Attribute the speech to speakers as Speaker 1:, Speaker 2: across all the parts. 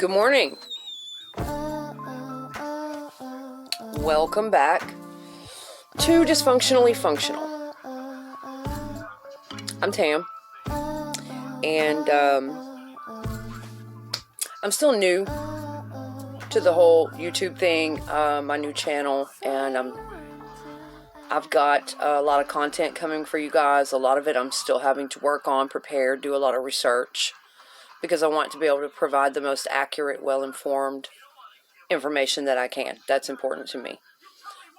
Speaker 1: Good morning. Welcome back to Dysfunctionally Functional. I'm Tam, and I'm still new to the whole YouTube thing, my new channel, and I've got a lot of content coming for you guys. A lot of it I'm still having to work on, prepare, do a lot of research, because I want to be able to provide the most accurate, well-informed information that I can. That's important to me.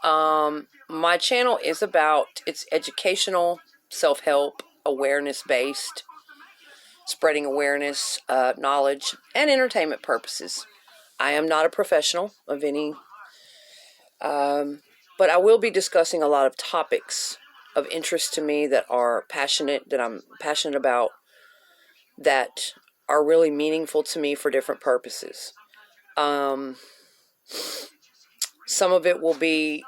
Speaker 1: My channel is it's educational, self-help, awareness-based, spreading awareness, knowledge, and entertainment purposes. I am not a professional of any, but I will be discussing a lot of topics of interest to me that I'm passionate about, that are really meaningful to me for different purposes. Some of it will be,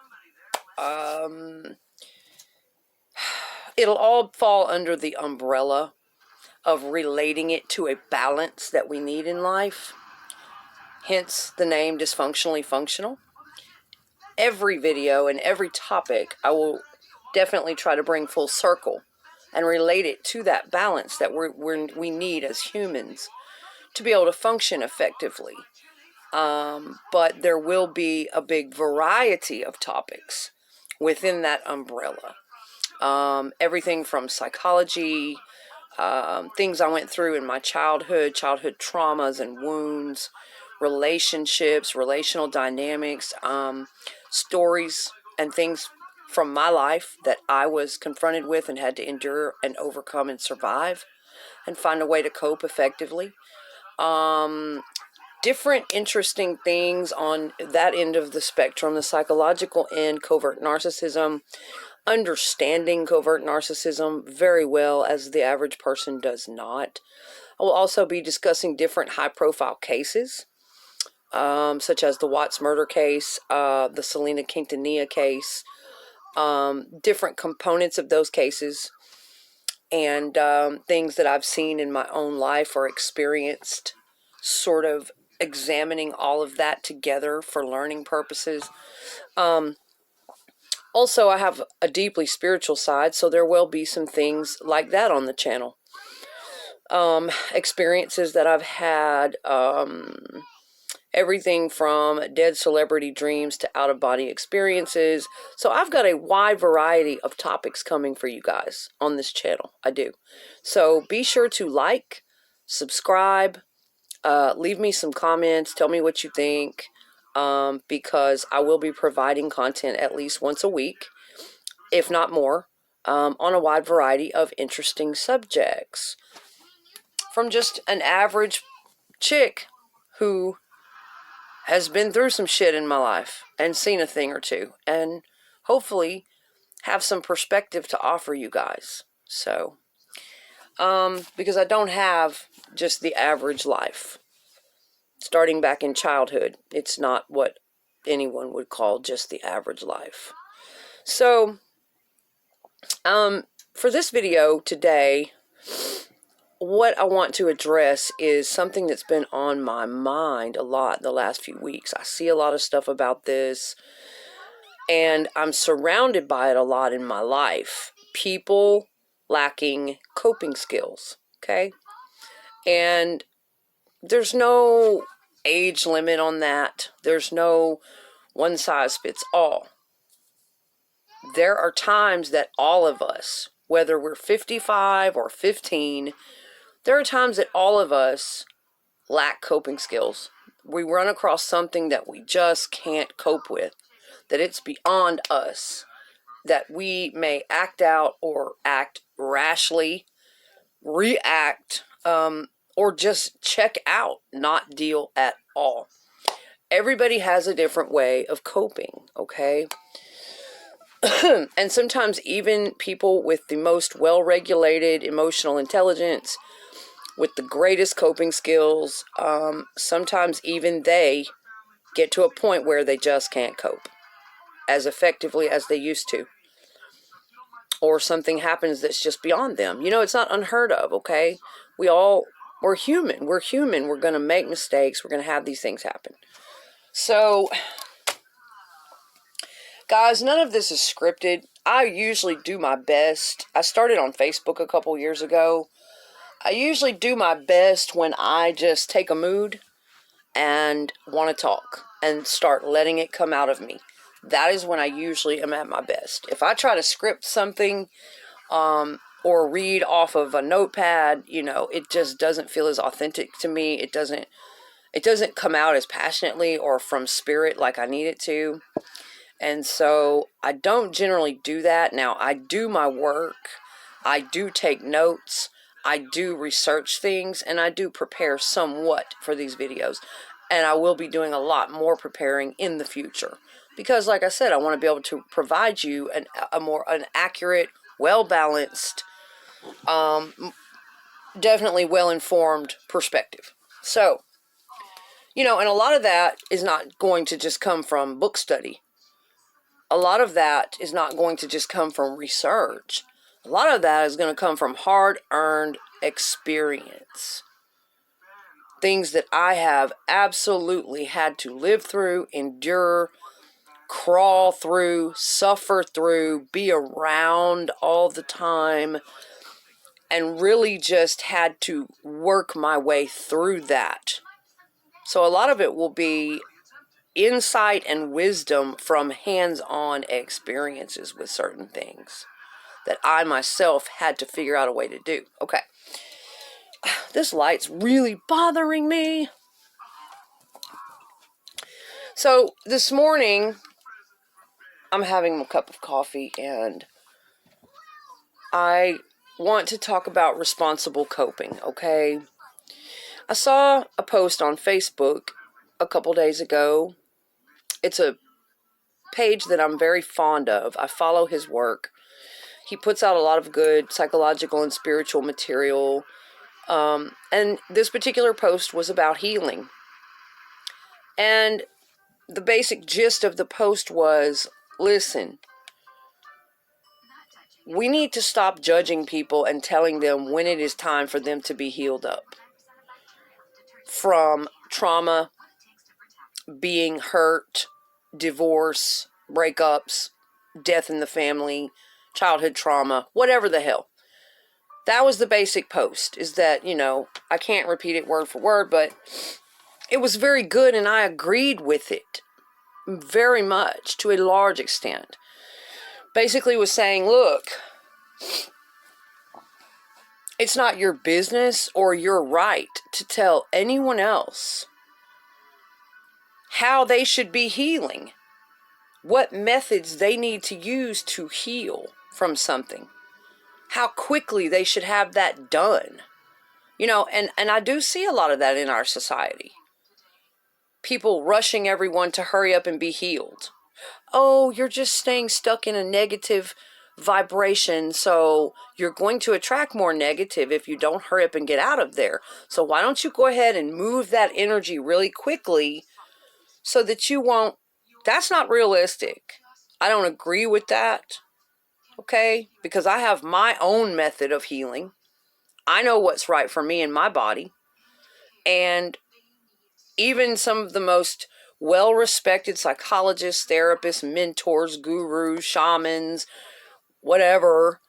Speaker 1: it'll all fall under the umbrella of relating it to a balance that we need in life. Hence the name Dysfunctionally Functional. Every video and every topic I will definitely try to bring full circle and relate it to that balance that we need as humans to be able to function effectively. But there will be a big variety of topics within that umbrella. Everything from psychology, things I went through in my childhood traumas and wounds, relationships, relational dynamics, stories and things from my life that I was confronted with and had to endure and overcome and survive and find a way to cope effectively. Different interesting things on that end of the spectrum, the psychological end, covert narcissism, understanding covert narcissism very well, as the average person does not. I will also be discussing different high-profile cases, such as the Watts murder case, the Selena Quintanilla case, different components of those cases, and things that I've seen in my own life or experienced, sort of examining all of that together for learning purposes. Also, I have a deeply spiritual side, so there will be some things like that on the channel. Experiences that I've had, everything from dead celebrity dreams to out-of-body experiences. So I've got a wide variety of topics coming for you guys on this channel. I do. So be sure to like, subscribe, leave me some comments, tell me what you think, because I will be providing content at least once a week, if not more, on a wide variety of interesting subjects. From just an average chick who has been through some shit in my life and seen a thing or two, and hopefully have some perspective to offer you guys. So, because I don't have just the average life. Starting back in childhood, it's not what anyone would call just the average life. So, for this video today, what I want to address is something that's been on my mind a lot the last few weeks. I see a lot of stuff about this, and I'm surrounded by it a lot in my life. People lacking coping skills, okay? And there's no age limit on that. There's no one size fits all. There are times that all of us, whether we're 55 or 15, there are times that all of us lack coping skills. We run across something that we just can't cope with, that it's beyond us, that we may act out or act rashly, react, or just check out, not deal at all. Everybody has a different way of coping, okay? And sometimes even people with the most well-regulated emotional intelligence, with the greatest coping skills, sometimes even they get to a point where they just can't cope as effectively as they used to. Or something happens that's just beyond them. You know, it's not unheard of, okay? We all We're human. We're human. We're going to make mistakes. We're going to have these things happen. So, guys, none of this is scripted. I usually do my best. I started on Facebook a couple years ago. I usually do my best when I just take a mood and want to talk and start letting it come out of me. That is when I usually am at my best. If I try to script something or read off of a notepad, it just doesn't feel as authentic to me. It doesn't come out as passionately or from spirit like I need it to. And so I don't generally do that. Now, I do my work. I do take notes. I do research things, and I do prepare somewhat for these videos. And I will be doing a lot more preparing in the future. Because, like I said, I want to be able to provide you an accurate, well-balanced, definitely well-informed perspective. So, and a lot of that is not going to just come from book study. A lot of that is not going to just come from research. A lot of that is going to come from hard-earned experience. Things that I have absolutely had to live through, endure, crawl through, suffer through, be around all the time, and really just had to work my way through that. So a lot of it will be insight and wisdom from hands-on experiences with certain things that I myself had to figure out a way to do. Okay. This light's really bothering me. So this morning, I'm having a cup of coffee and I want to talk about responsible coping, okay? I saw a post on Facebook a couple days ago. It's a page that I'm very fond of. I follow his work. He puts out a lot of good psychological and spiritual material. And this particular post was about healing. And the basic gist of the post was, listen, we need to stop judging people and telling them when it is time for them to be healed up from trauma, being hurt, divorce, breakups, death in the family, childhood trauma, whatever the hell. That was the basic post, is that, I can't repeat it word for word, but it was very good and I agreed with it very much to a large extent. Basically was saying, look, it's not your business or your right to tell anyone else how they should be healing, what methods they need to use to heal from something, how quickly they should have that done. And I do see a lot of that in our society. People rushing everyone to hurry up and be healed. Oh, you're just staying stuck in a negative vibration, so you're going to attract more negative if you don't hurry up and get out of there. So why don't you go ahead and move that energy really quickly so that you won't... That's not realistic. I don't agree with that, okay? Because I have my own method of healing. I know what's right for me and my body. And even some of the most well-respected psychologists, therapists, mentors, gurus, shamans, whatever,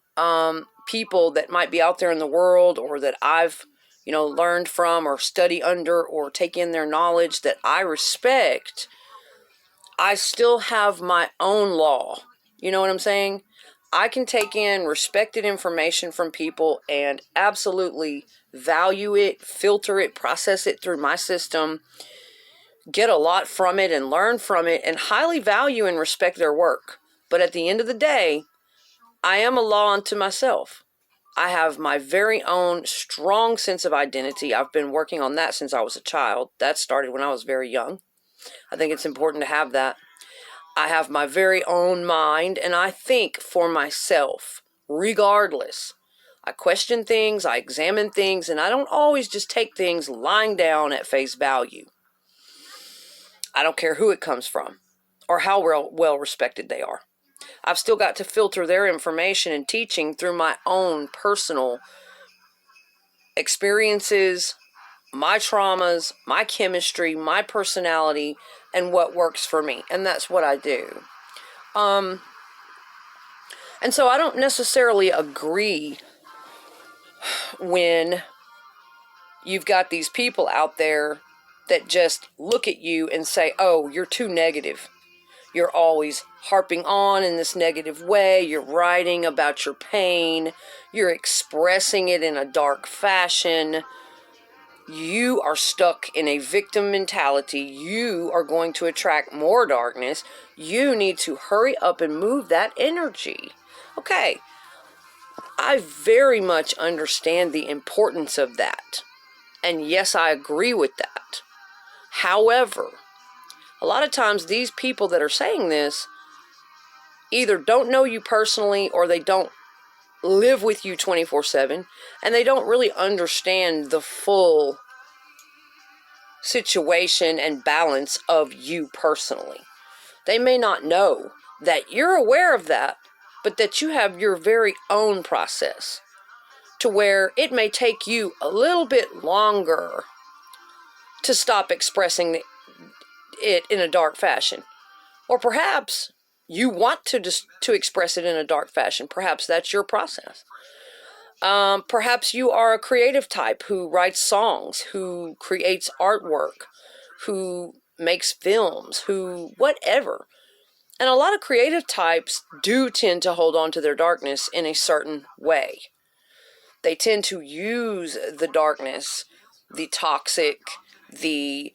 Speaker 1: people that might be out there in the world or that I've, learned from or study under or take in their knowledge that I respect, I still have my own law. You know what I'm saying? I can take in respected information from people and absolutely value it, filter it, process it through my system, get a lot from it and learn from it, and highly value and respect their work. But at the end of the day, I am a law unto myself. I have my very own strong sense of identity. I've been working on that since I was a child. That started when I was very young. I think it's important to have that. I have my very own mind, and I think for myself, regardless. I question things, I examine things, and I don't always just take things lying down at face value. I don't care who it comes from or how well respected they are. I've still got to filter their information and teaching through my own personal experiences, my traumas, my chemistry, my personality, and what works for me. And that's what I do. And so I don't necessarily agree when you've got these people out there that just look at you and say, oh, you're too negative. You're always harping on in this negative way. You're writing about your pain. You're expressing it in a dark fashion. You are stuck in a victim mentality. You are going to attract more darkness. You need to hurry up and move that energy. Okay, I very much understand the importance of that. And yes, I agree with that. However, a lot of times these people that are saying this either don't know you personally or they don't live with you 24/7 and they don't really understand the full situation and balance of you personally. They may not know that you're aware of that, but that you have your very own process to where it may take you a little bit longer to stop expressing it in a dark fashion. Or perhaps you want to express it in a dark fashion. Perhaps that's your process. Perhaps you are a creative type who writes songs, who creates artwork, who makes films, who whatever. And a lot of creative types do tend to hold on to their darkness in a certain way. They tend to use the darkness, the toxic, the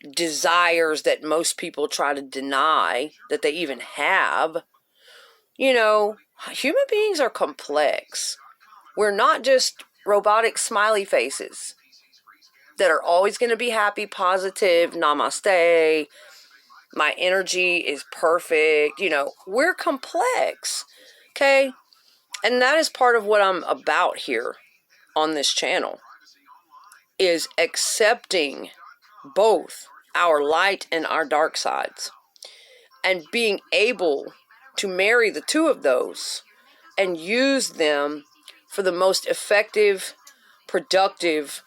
Speaker 1: desires that most people try to deny that they even have. You know, human beings are complex. We're not just robotic smiley faces that are always going to be happy, positive, namaste, my energy is perfect. You know, we're complex. Okay? And that is part of what I'm about here on this channel, is accepting both our light and our dark sides and being able to marry the two of those and use them for the most effective, productive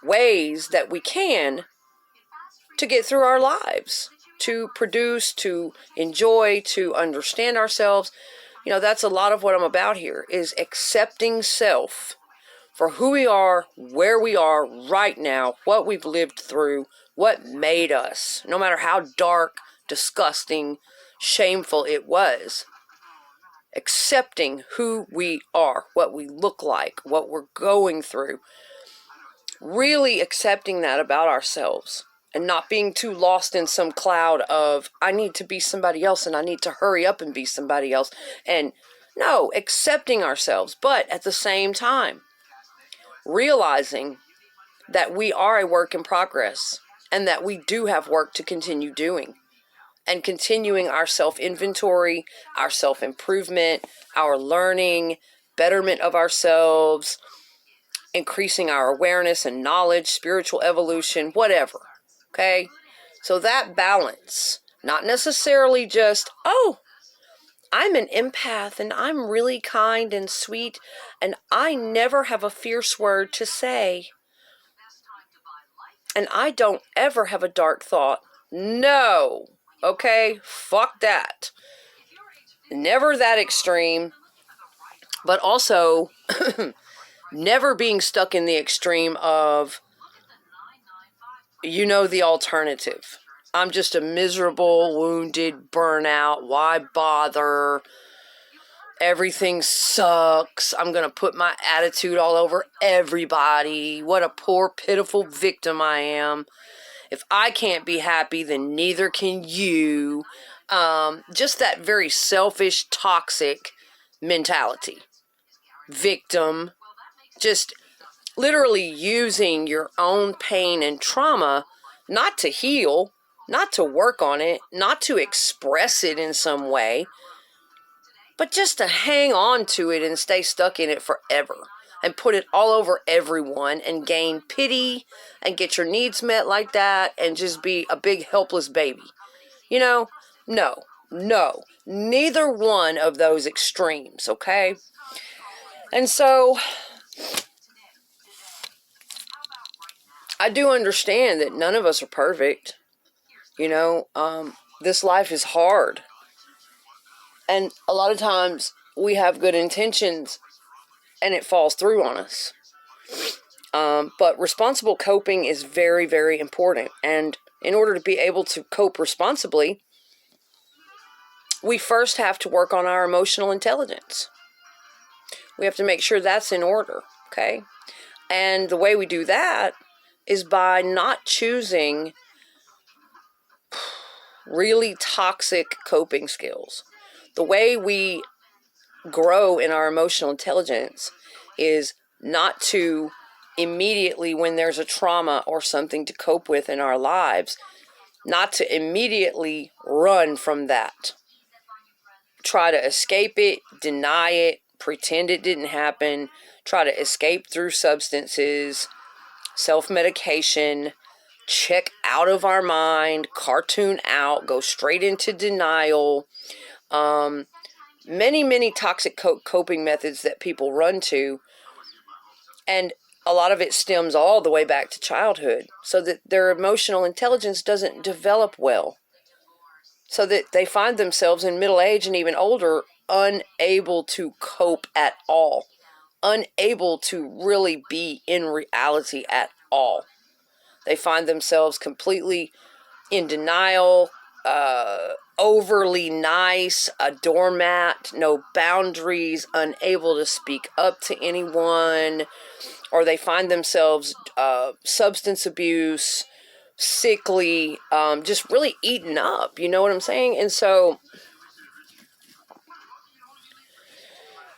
Speaker 1: ways that we can to get through our lives, to produce, to enjoy, to understand ourselves. You know, that's a lot of what I'm about here, is accepting self for who we are, where we are right now, what we've lived through, what made us, no matter how dark, disgusting, shameful it was. Accepting who we are, what we look like, what we're going through. Really accepting that about ourselves and not being too lost in some cloud of, I need to be somebody else and I need to hurry up and be somebody else. And no, accepting ourselves, but at the same time, realizing that we are a work in progress and that we do have work to continue doing and continuing our self-inventory, our self-improvement, our learning, betterment of ourselves, increasing our awareness and knowledge, spiritual evolution, whatever. Okay? So that balance, not necessarily just, oh, I'm an empath and I'm really kind and sweet and I never have a fierce word to say. And I don't ever have a dark thought. No. Okay? Fuck that. Never that extreme. But also, never being stuck in the extreme of, you know, the alternative. I'm just a miserable, wounded, burnout. Why bother? Everything sucks. I'm going to put my attitude all over everybody. What a poor, pitiful victim I am. If I can't be happy, then neither can you. Just that very selfish, toxic mentality. Victim. Just literally using your own pain and trauma not to heal, not to work on it, not to express it in some way, but just to hang on to it and stay stuck in it forever and put it all over everyone and gain pity and get your needs met like that and just be a big helpless baby. You know, no, neither one of those extremes, okay? And so I do understand that none of us are perfect. You know, this life is hard. And a lot of times we have good intentions and it falls through on us. But responsible coping is very, very important. And in order to be able to cope responsibly, we first have to work on our emotional intelligence. We have to make sure that's in order, okay? And the way we do that is by not choosing really toxic coping skills. The way we grow in our emotional intelligence is not to immediately, when there's a trauma or something to cope with in our lives, not to immediately run from that. Try to escape it, deny it, pretend it didn't happen, try to escape through substances, self-medication, check out of our mind, cartoon out, go straight into denial. Many toxic coping methods that people run to, and a lot of it stems all the way back to childhood, so that their emotional intelligence doesn't develop well, so that they find themselves in middle age and even older unable to cope at all, unable to really be in reality at all. They find themselves completely in denial, overly nice, a doormat, no boundaries, unable to speak up to anyone, or they find themselves substance abuse, sickly, just really eaten up, you know what I'm saying? And so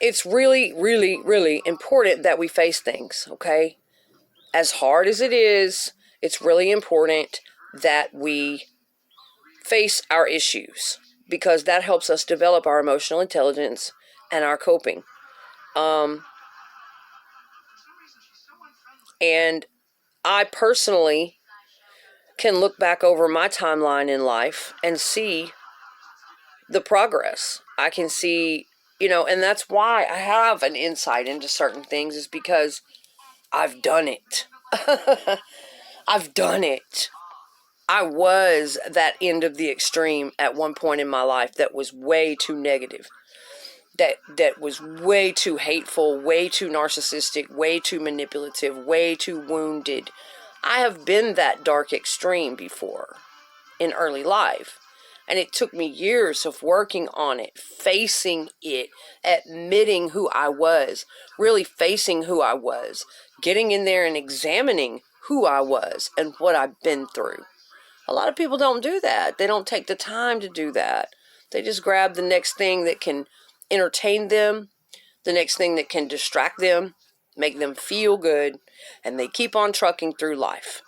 Speaker 1: it's really, really, really important that we face things, okay? As hard as it is, it's really important that we face our issues, because that helps us develop our emotional intelligence and our coping. And I personally can look back over my timeline in life and see the progress. I can see, and that's why I have an insight into certain things, is because I've done it. I've done it. I was that end of the extreme at one point in my life that was way too negative, that was way too hateful, way too narcissistic, way too manipulative, way too wounded. I have been that dark extreme before in early life. And it took me years of working on it, facing it, admitting who I was, really facing who I was, getting in there and examining who I was and what I've been through. A lot of people don't do that. They don't take the time to do that. They just grab the next thing that can entertain them, the next thing that can distract them, make them feel good, and they keep on trucking through life.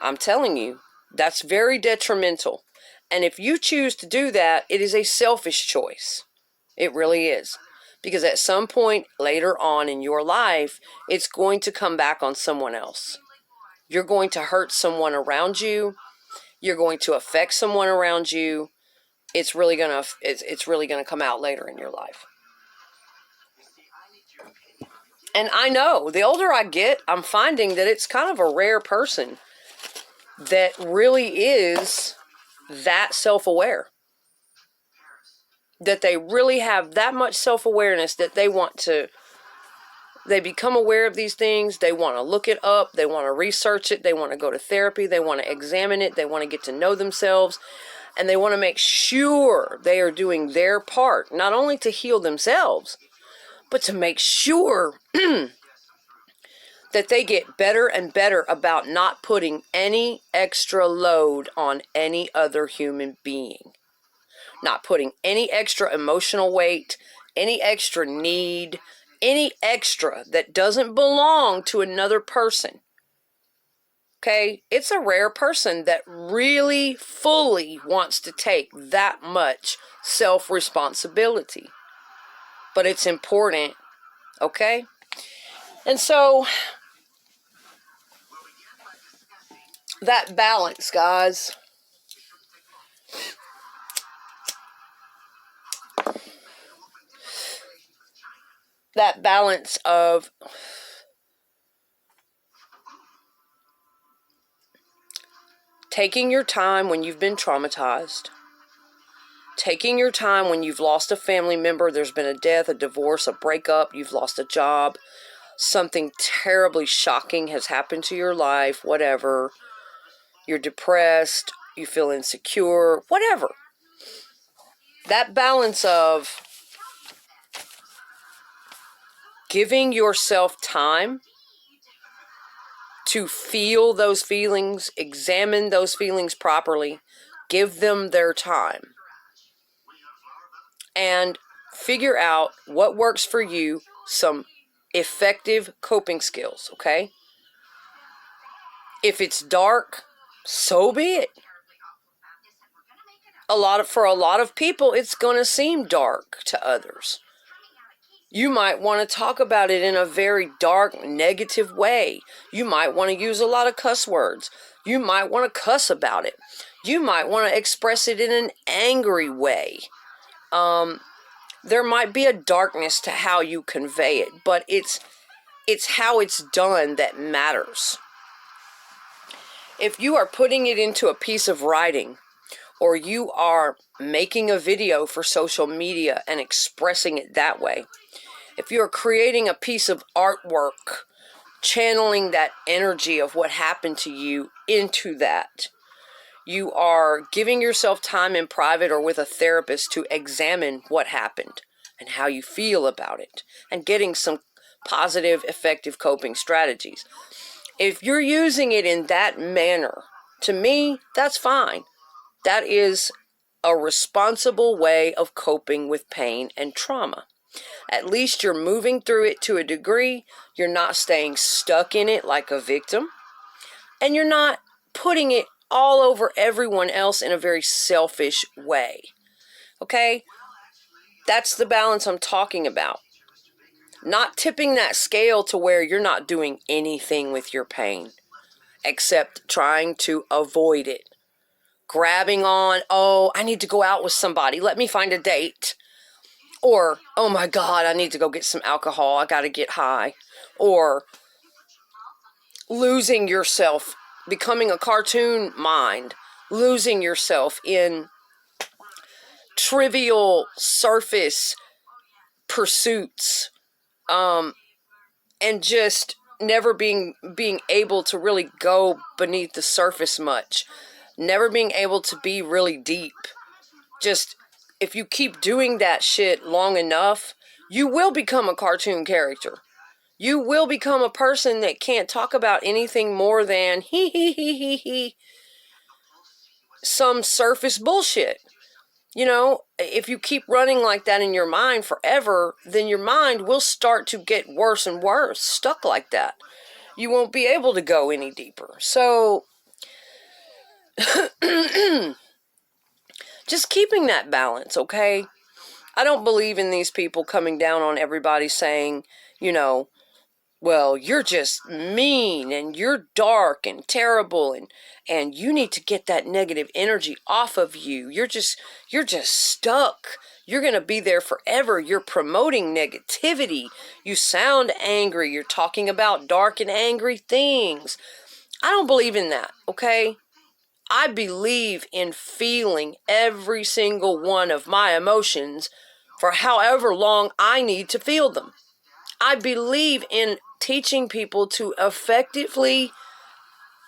Speaker 1: I'm telling you, that's very detrimental. And if you choose to do that, it is a selfish choice. It really is. Because at some point later on in your life, it's going to come back on someone else. You're going to hurt someone around you. You're going to affect someone around you. It's really gonna come out later in your life. And I know the older I get, I'm finding that it's kind of a rare person that really is that self-aware. That they really have that much self-awareness that they become aware of these things. They want to look it up. They want to research it. They want to go to therapy. They want to examine it. They want to get to know themselves. And they want to make sure they are doing their part, not only to heal themselves, but to make sure that they get better and better about not putting any extra load on any other human being. Not putting any extra emotional weight, any extra need, any extra that doesn't belong to another person. Okay? It's a rare person that really fully wants to take that much self-responsibility. But it's important, okay? And so, that balance, guys. That balance of taking your time when you've been traumatized, taking your time when you've lost a family member, there's been a death, a divorce, a breakup, you've lost a job, something terribly shocking has happened to your life, whatever, you're depressed, you feel insecure, whatever. That balance of giving yourself time to feel those feelings, examine those feelings properly, give them their time, and figure out what works for you, some effective coping skills, okay? If it's dark, so be it. For a lot of people, it's going to seem dark to others. You might want to talk about it in a very dark, negative way. You might want to use a lot of cuss words. You might want to cuss about it. You might want to express it in an angry way. There might be a darkness to how you convey it, but it's how it's done that matters. If you are putting it into a piece of writing, or you are making a video for social media and expressing it that way, if you're creating a piece of artwork, channeling that energy of what happened to you into that, you are giving yourself time in private or with a therapist to examine what happened and how you feel about it, and getting some positive, effective coping strategies. If you're using it in that manner, to me, that's fine. That is a responsible way of coping with pain and trauma. At least you're moving through it to a degree. You're not staying stuck in it like a victim. And you're not putting it all over everyone else in a very selfish way. Okay? That's the balance I'm talking about. Not tipping that scale to where you're not doing anything with your pain except trying to avoid it. Grabbing on, oh, I need to go out with somebody. Let me find a date. Or, oh my God, I need to go get some alcohol. I got to get high. Or losing yourself, becoming a cartoon mind, losing yourself in trivial surface pursuits, and just never being able to really go beneath the surface much, never being able to be really deep. Just, if you keep doing that shit long enough, you will become a cartoon character. You will become a person that can't talk about anything more than some surface bullshit. You know, if you keep running like that in your mind forever, then your mind will start to get worse and worse, stuck like that. You won't be able to go any deeper. So, just keeping that balance, okay? I don't believe in these people coming down on everybody saying, you know, well, you're just mean and you're dark and terrible and you need to get that negative energy off of you. You're just stuck. You're going to be there forever. You're promoting negativity. You sound angry. You're talking about dark and angry things. I don't believe in that, okay? I believe in feeling every single one of my emotions for however long I need to feel them. I believe in teaching people to effectively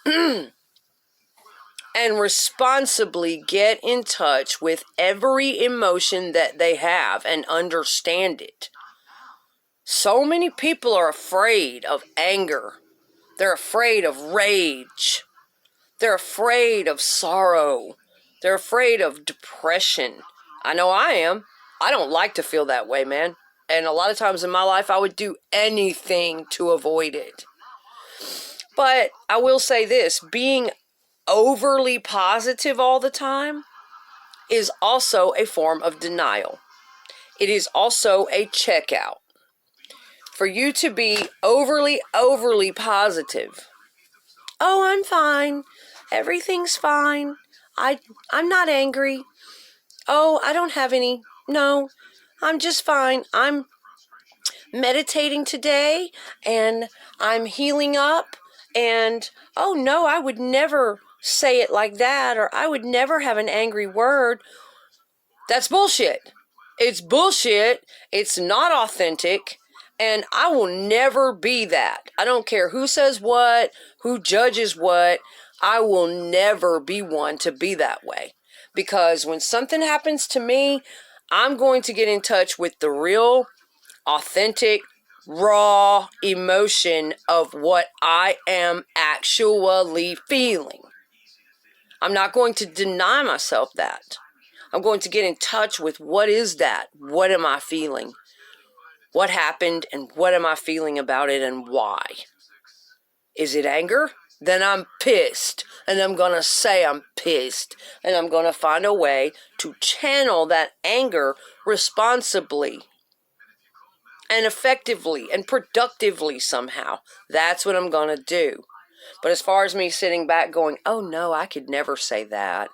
Speaker 1: and responsibly get in touch with every emotion that they have and understand it. So many people are afraid of anger. They're afraid of rage. They're afraid of sorrow. They're afraid of depression. I know I am. I don't like to feel that way, man. And a lot of times in my life, I would do anything to avoid it. But I will say this, being overly positive all the time is also a form of denial. It is also a checkout. For you to be overly positive. Oh, I'm fine. Everything's fine. I'm not angry. Oh, I don't have any. No, I'm just fine. I'm meditating today and I'm healing up and oh no, I would never say it like that, or I would never have an angry word. That's bullshit. It's bullshit. It's not authentic. And I will never be that. I don't care who says what, who judges what. I will never be one to be that way. Because when something happens to me, I'm going to get in touch with the real, authentic, raw emotion of what I am actually feeling. I'm not going to deny myself that. I'm going to get in touch with what is that? What am I feeling? What happened and what am I feeling about it and why? Is it anger? Then I'm pissed. And I'm going to say I'm pissed. And I'm going to find a way to channel that anger responsibly and effectively and productively somehow. That's what I'm going to do. But as far as me sitting back going, oh no, I could never say that.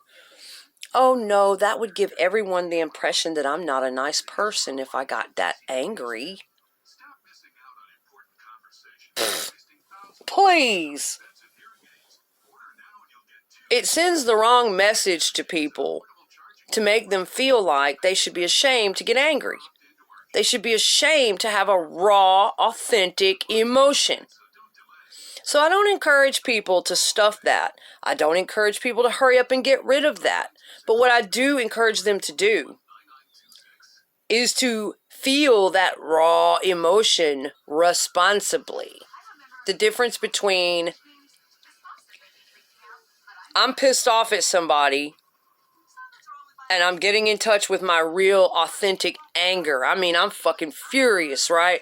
Speaker 1: Oh no, that would give everyone the impression that I'm not a nice person if I got that angry. Pfft, please. It sends the wrong message to people to make them feel like they should be ashamed to get angry. They should be ashamed to have a raw, authentic emotion. So I don't encourage people to stuff that. I don't encourage people to hurry up and get rid of that. But what I do encourage them to do is to feel that raw emotion responsibly. The difference between I'm pissed off at somebody and I'm getting in touch with my real authentic anger. I mean, I'm fucking furious, right?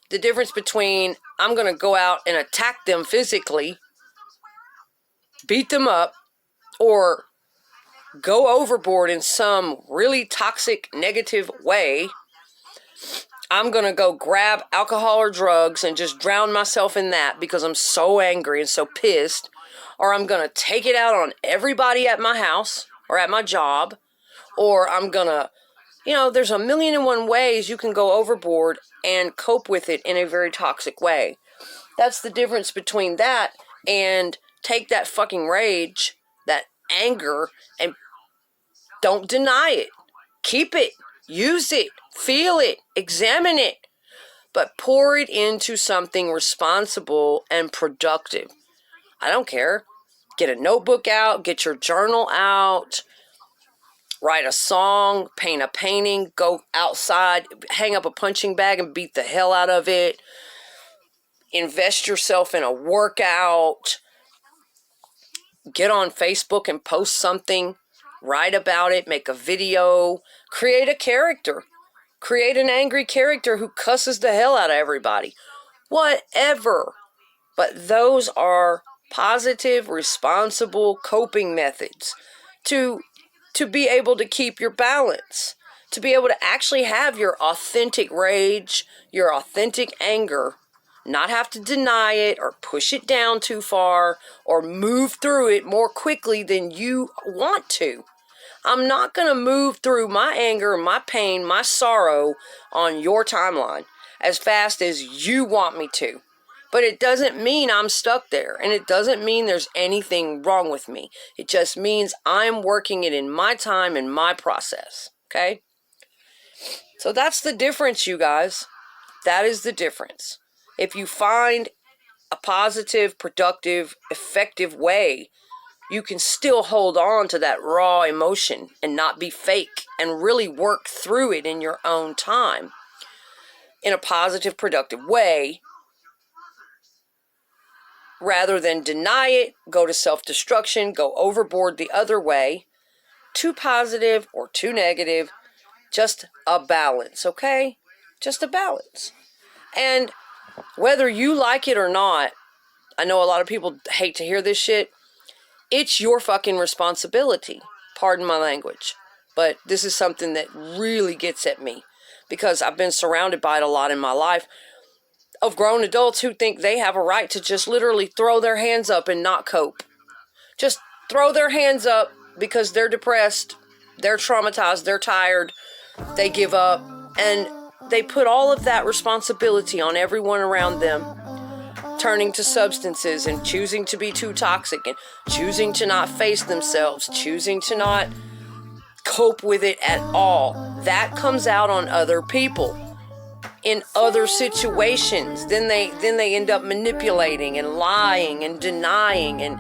Speaker 1: The difference between I'm going to go out and attack them physically, beat them up, or go overboard in some really toxic, negative way. I'm going to go grab alcohol or drugs and just drown myself in that because I'm so angry and so pissed. Or I'm going to take it out on everybody at my house or at my job. Or I'm going to, there's 1,000,001 ways you can go overboard and cope with it in a very toxic way. That's the difference between that and take that fucking rage, that anger, and don't deny it. Keep it. Use it. Feel it. Examine it. But pour it into something responsible and productive. I don't care. Get a notebook out. Get your journal out. Write a song. Paint a painting. Go outside. Hang up a punching bag and beat the hell out of it. Invest yourself in a workout. Get on Facebook and post something. Write about it. Make a video. Create a character. Create an angry character who cusses the hell out of everybody. Whatever. But those are positive, responsible coping methods to be able to keep your balance. To be able to actually have your authentic rage, your authentic anger, not have to deny it or push it down too far or move through it more quickly than you want to. I'm not going to move through my anger, my pain, my sorrow on your timeline as fast as you want me to. But it doesn't mean I'm stuck there. And it doesn't mean there's anything wrong with me. It just means I'm working it in my time and my process. Okay? So that's the difference, you guys. That is the difference. If you find a positive, productive, effective way, you can still hold on to that raw emotion and not be fake and really work through it in your own time in a positive, productive way rather than deny it, go to self-destruction, go overboard the other way, too positive or too negative, just a balance, okay? Just a balance. And whether you like it or not, I know a lot of people hate to hear this shit, it's your fucking responsibility. Pardon my language. But this is something that really gets at me because I've been surrounded by it a lot in my life of grown adults who think they have a right to just literally throw their hands up and not cope. Just throw their hands up because they're depressed, they're traumatized, they're tired, they give up, and they put all of that responsibility on everyone around them turning to substances and choosing to be too toxic and choosing to not face themselves, choosing to not cope with it at all. That comes out on other people in other situations. Then they end up manipulating and lying and denying, and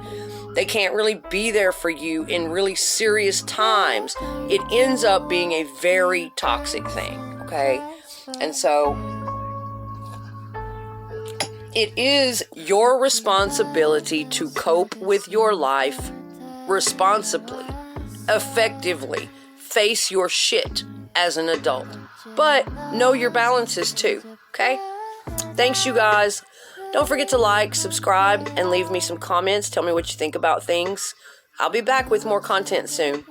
Speaker 1: they can't really be there for you in really serious times. It ends up being a very toxic thing, okay? And so it is your responsibility to cope with your life responsibly, effectively, face your shit as an adult. But know your balances too, okay? Thanks, you guys. Don't forget to like, subscribe, and leave me some comments. Tell me what you think about things. I'll be back with more content soon.